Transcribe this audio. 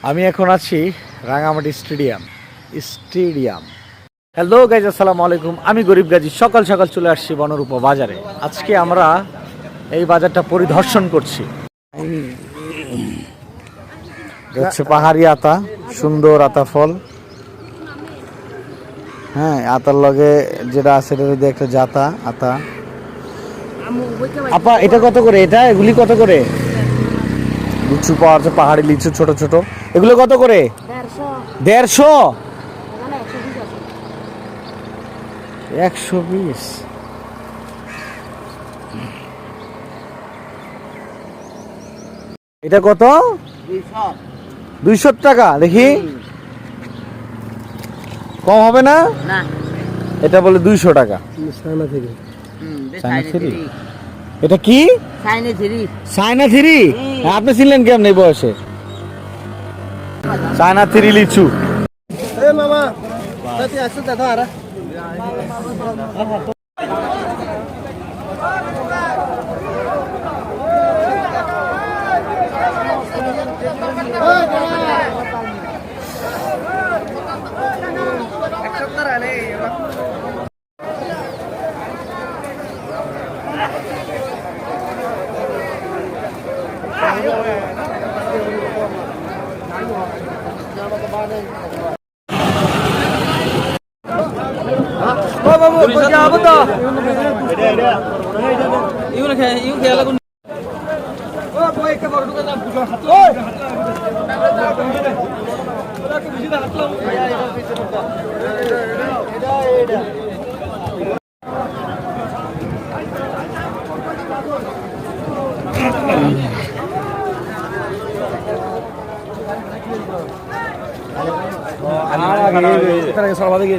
আমি এখন আছি রাঙামাটি স্টেডিয়াম। হ্যালো গাইজ, আসসালামু আলাইকুম। আমি গরিব গাজী সকাল সকাল চলে আসছি বনরূপ বাজারে। আজকে আমরা এই বাজারটা পরিদর্শন করছি। হচ্ছে পাহাড়ি আতা, সুন্দর আতা ফল। হ্যাঁ, আতার লগে যেটা আছে এটা যদি একটা জাতা আতা। আপা এটা কত করে? এগুলি কত করে? লিচু পাওয়া যাচ্ছে, পাহাড়ি লিচু ছোট ছোট। এগুলো কত করে? 150। 120। এটা কত? 200 টাকা। দেখি কম হবে না? এটা বলে 200 টাকা। এটা কি? China three. আপনি ছিলেন কেমন এই বয়সে? চায়না থ্রি লিচু। সর্বাধিক